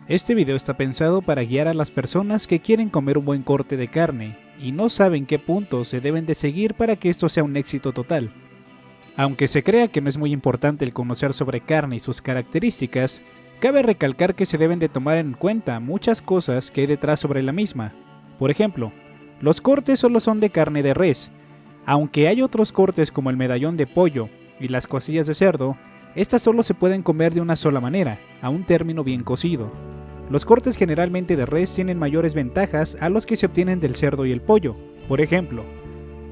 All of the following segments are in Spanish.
Este video está pensado para guiar a las personas que quieren comer un buen corte de carne y no saben qué puntos se deben de seguir para que esto sea un éxito total. Aunque se crea que no es muy importante el conocer sobre carne y sus características, cabe recalcar que se deben de tomar en cuenta muchas cosas que hay detrás sobre la misma. Por ejemplo, los cortes solo son de carne de res, aunque hay otros cortes como el medallón de pollo y las costillas de cerdo, estas solo se pueden comer de una sola manera, a un término bien cocido. Los cortes generalmente de res tienen mayores ventajas a los que se obtienen del cerdo y el pollo. Por ejemplo,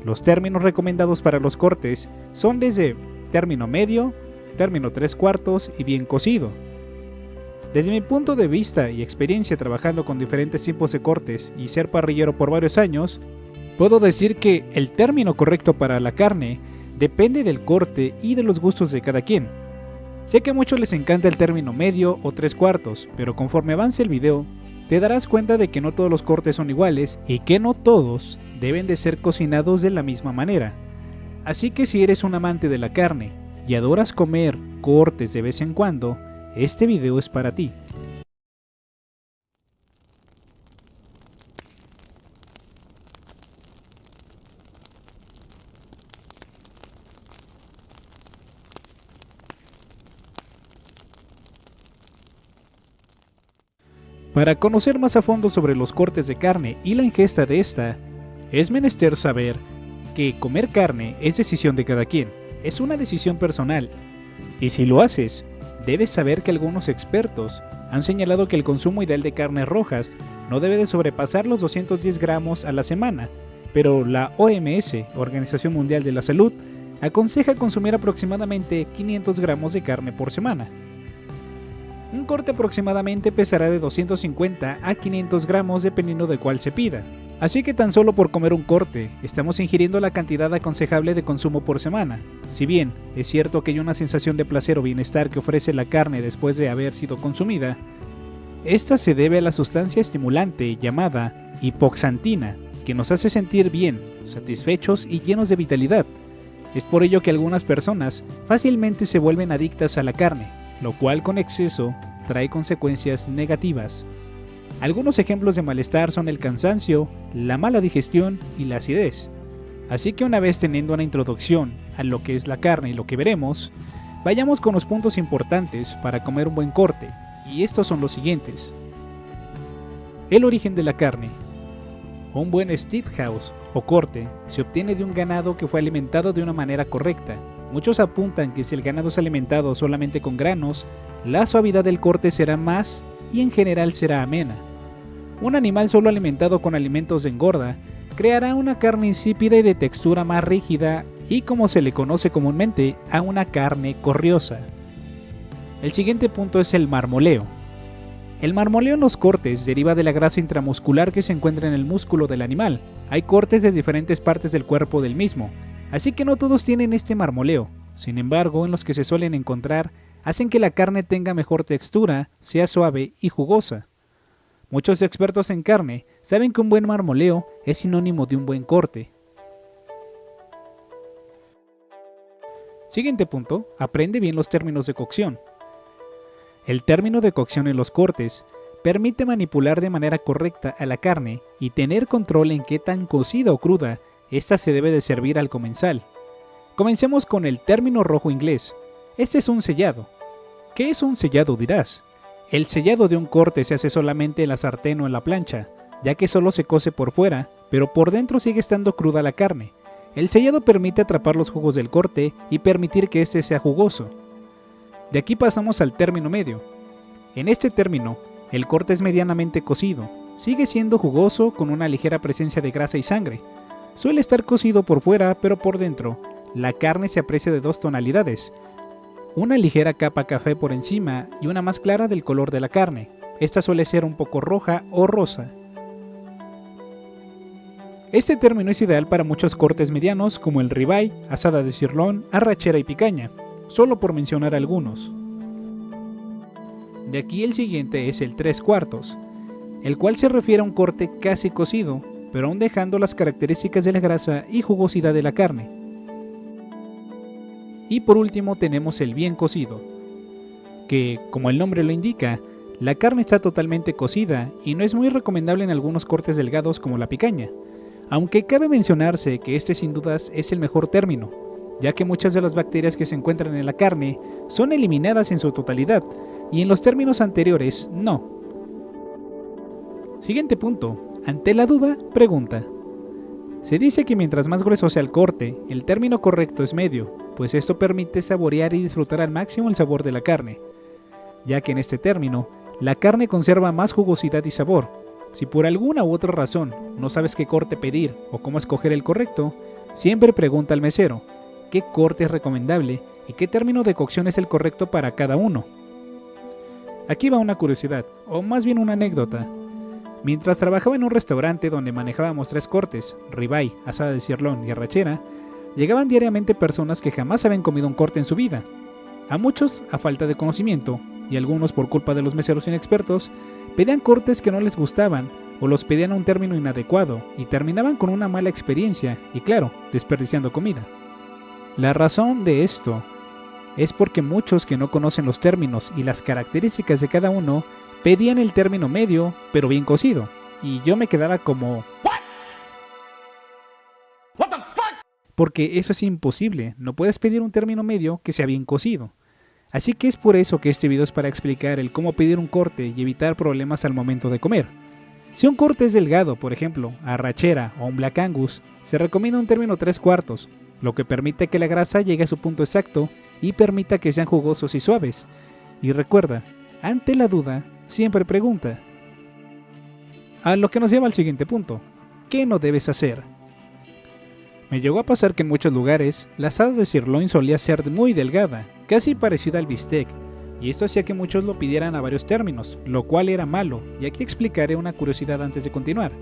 los términos recomendados para los cortes son desde término medio, término 3/4 y bien cocido. Desde mi punto de vista y experiencia trabajando con diferentes tipos de cortes y ser parrillero por varios años, puedo decir que el término correcto para la carne depende del corte y de los gustos de cada quien. Sé que a muchos les encanta el término medio o 3/4, pero conforme avance el video, te darás cuenta de que no todos los cortes son iguales y que no todos deben de ser cocinados de la misma manera. Así que si eres un amante de la carne y adoras comer cortes de vez en cuando, este video es para ti. Para conocer más a fondo sobre los cortes de carne y la ingesta de esta, es menester saber que comer carne es decisión de cada quien, es una decisión personal, y si lo haces, debes saber que algunos expertos han señalado que el consumo ideal de carnes rojas no debe de sobrepasar los 210 gramos a la semana, pero la OMS, Organización Mundial de la Salud, aconseja consumir aproximadamente 500 gramos de carne por semana. Un corte aproximadamente pesará de 250 a 500 gramos dependiendo de cuál se pida. Así que tan solo por comer un corte, estamos ingiriendo la cantidad aconsejable de consumo por semana. Si bien es cierto que hay una sensación de placer o bienestar que ofrece la carne después de haber sido consumida, esta se debe a la sustancia estimulante llamada hipoxantina, que nos hace sentir bien, satisfechos y llenos de vitalidad. Es por ello que algunas personas fácilmente se vuelven adictas a la carne, lo cual con exceso trae consecuencias negativas. Algunos ejemplos de malestar son el cansancio, la mala digestión y la acidez. Así que una vez teniendo una introducción a lo que es la carne y lo que veremos, vayamos con los puntos importantes para comer un buen corte, y estos son los siguientes. El origen de la carne. Un buen steakhouse o corte se obtiene de un ganado que fue alimentado de una manera correcta. Muchos apuntan que si el ganado es alimentado solamente con granos, la suavidad del corte será más y en general será amena. Un animal solo alimentado con alimentos de engorda creará una carne insípida y de textura más rígida y, como se le conoce comúnmente, a una carne corriosa. El siguiente punto es el marmoleo. El marmoleo en los cortes deriva de la grasa intramuscular que se encuentra en el músculo del animal. Hay cortes de diferentes partes del cuerpo del mismo, así que no todos tienen este marmoleo. Sin embargo, en los que se suelen encontrar, hacen que la carne tenga mejor textura, sea suave y jugosa. Muchos expertos en carne saben que un buen marmoleo es sinónimo de un buen corte. Siguiente punto, aprende bien los términos de cocción. El término de cocción en los cortes permite manipular de manera correcta a la carne y tener control en qué tan cocida o cruda esta se debe de servir al comensal. Comencemos con el término rojo inglés. Este es un sellado. ¿Qué es un sellado, dirás? El sellado de un corte se hace solamente en la sartén o en la plancha, ya que solo se cose por fuera, pero por dentro sigue estando cruda la carne. El sellado permite atrapar los jugos del corte y permitir que éste sea jugoso. De aquí pasamos al término medio. En este término, el corte es medianamente cocido. Sigue siendo jugoso con una ligera presencia de grasa y sangre. Suele estar cocido por fuera, pero por dentro, la carne se aprecia de dos tonalidades. Una ligera capa café por encima y una más clara del color de la carne. Esta suele ser un poco roja o rosa. Este término es ideal para muchos cortes medianos como el ribeye, asada de sirloin, arrachera y picaña, solo por mencionar algunos. De aquí el siguiente es el 3/4, el cual se refiere a un corte casi cocido, pero aún dejando las características de la grasa y jugosidad de la carne. Y por último tenemos el bien cocido, que, como el nombre lo indica, la carne está totalmente cocida y no es muy recomendable en algunos cortes delgados como la picaña, aunque cabe mencionarse que este sin dudas es el mejor término, ya que muchas de las bacterias que se encuentran en la carne son eliminadas en su totalidad, y en los términos anteriores no. Siguiente punto. Ante la duda, pregunta. Se dice que mientras más grueso sea el corte, el término correcto es medio, pues esto permite saborear y disfrutar al máximo el sabor de la carne, ya que en este término, la carne conserva más jugosidad y sabor. Si por alguna u otra razón no sabes qué corte pedir o cómo escoger el correcto, siempre pregunta al mesero qué corte es recomendable y qué término de cocción es el correcto para cada uno. Aquí va una curiosidad, o más bien una anécdota. Mientras trabajaba en un restaurante donde manejábamos 3 cortes, ribeye, asada de cirlón y arrachera, llegaban diariamente personas que jamás habían comido un corte en su vida. A muchos a falta de conocimiento, y algunos por culpa de los meseros inexpertos, pedían cortes que no les gustaban o los pedían a un término inadecuado y terminaban con una mala experiencia y claro, desperdiciando comida. La razón de esto es porque muchos que no conocen los términos y las características de cada uno pedían el término medio pero bien cocido y yo me quedaba como ¿What the fuck? Porque eso es imposible, no puedes pedir un término medio que sea bien cocido. Así que es por eso que este video es para explicar el cómo pedir un corte y evitar problemas al momento de comer. Si un corte es delgado, por ejemplo, arrachera o un Black Angus, se recomienda un término 3/4, lo que permite que la grasa llegue a su punto exacto y permita que sean jugosos y suaves. Y recuerda, ante la duda, siempre pregunta. A lo que nos lleva al siguiente punto, ¿qué no debes hacer? Me llegó a pasar que en muchos lugares la asada de sirloin solía ser muy delgada, casi parecida al bistec, y esto hacía que muchos lo pidieran a varios términos, lo cual era malo, y aquí explicaré una curiosidad antes de continuar.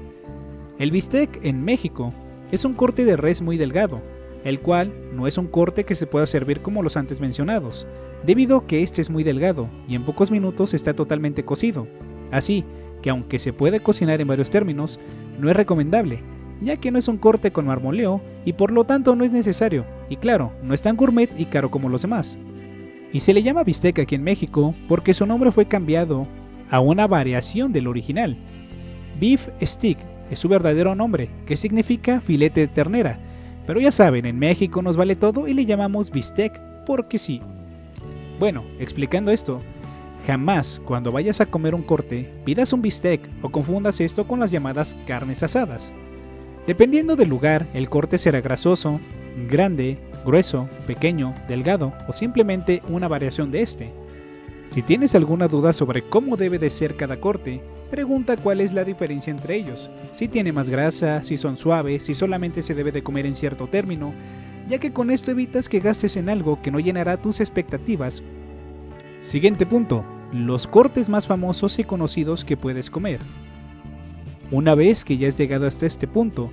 El bistec en México es un corte de res muy delgado, el cual no es un corte que se pueda servir como los antes mencionados, debido a que este es muy delgado y en pocos minutos está totalmente cocido, así que aunque se puede cocinar en varios términos, no es recomendable, ya que no es un corte con marmoleo y por lo tanto no es necesario, y claro, no es tan gourmet y caro como los demás. Y se le llama bistec aquí en México porque su nombre fue cambiado a una variación del original. Beef stick es su verdadero nombre, que significa filete de ternera, pero ya saben, en México nos vale todo y le llamamos bistec porque sí. Bueno, explicando esto, jamás cuando vayas a comer un corte pidas un bistec o confundas esto con las llamadas carnes asadas. Dependiendo del lugar, el corte será grasoso, grande, grueso, pequeño, delgado o simplemente una variación de este. Si tienes alguna duda sobre cómo debe de ser cada corte, pregunta cuál es la diferencia entre ellos, si tiene más grasa, si son suaves, si solamente se debe de comer en cierto término, ya que con esto evitas que gastes en algo que no llenará tus expectativas. Siguiente punto, los cortes más famosos y conocidos que puedes comer. Una vez que ya has llegado hasta este punto,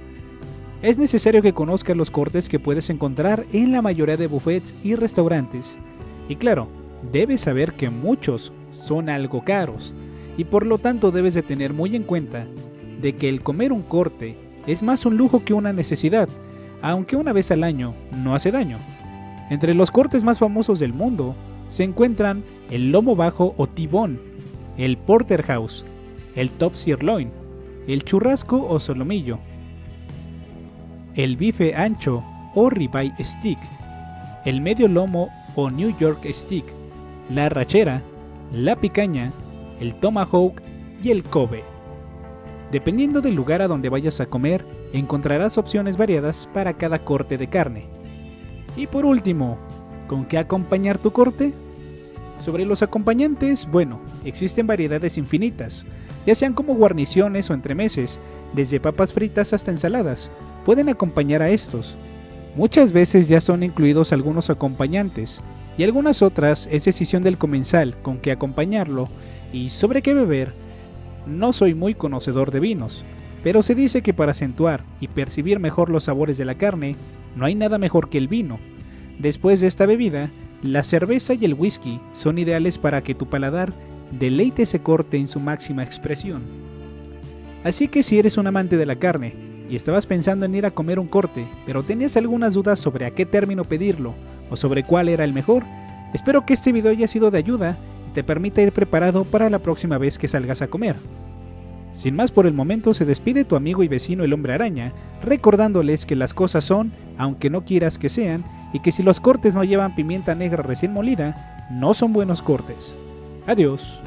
es necesario que conozcas los cortes que puedes encontrar en la mayoría de buffets y restaurantes. Y claro, debes saber que muchos son algo caros, y por lo tanto debes de tener muy en cuenta de que el comer un corte es más un lujo que una necesidad, aunque una vez al año no hace daño. Entre los cortes más famosos del mundo se encuentran el lomo bajo o tibón, el porterhouse, el top sirloin, el churrasco o solomillo, el bife ancho o ribeye stick, el medio lomo o New York stick, la arrachera, la picaña, el tomahawk y el Kobe. Dependiendo del lugar a donde vayas a comer, encontrarás opciones variadas para cada corte de carne. Y por último, ¿con qué acompañar tu corte? Sobre los acompañantes, bueno, existen variedades infinitas, ya sean como guarniciones o entremeses, desde papas fritas hasta ensaladas, pueden acompañar a estos. Muchas veces ya son incluidos algunos acompañantes, y algunas otras es decisión del comensal con qué acompañarlo y sobre qué beber. No soy muy conocedor de vinos, pero se dice que para acentuar y percibir mejor los sabores de la carne, no hay nada mejor que el vino. Después de esta bebida, la cerveza y el whisky son ideales para que tu paladar deleite ese corte en su máxima expresión. Así que si eres un amante de la carne y estabas pensando en ir a comer un corte, pero tenías algunas dudas sobre a qué término pedirlo o sobre cuál era el mejor, espero que este video haya sido de ayuda y te permita ir preparado para la próxima vez que salgas a comer. Sin más por el momento, se despide tu amigo y vecino el Hombre Araña, recordándoles que las cosas son, aunque no quieras que sean, y que si los cortes no llevan pimienta negra recién molida, no son buenos cortes. Adiós.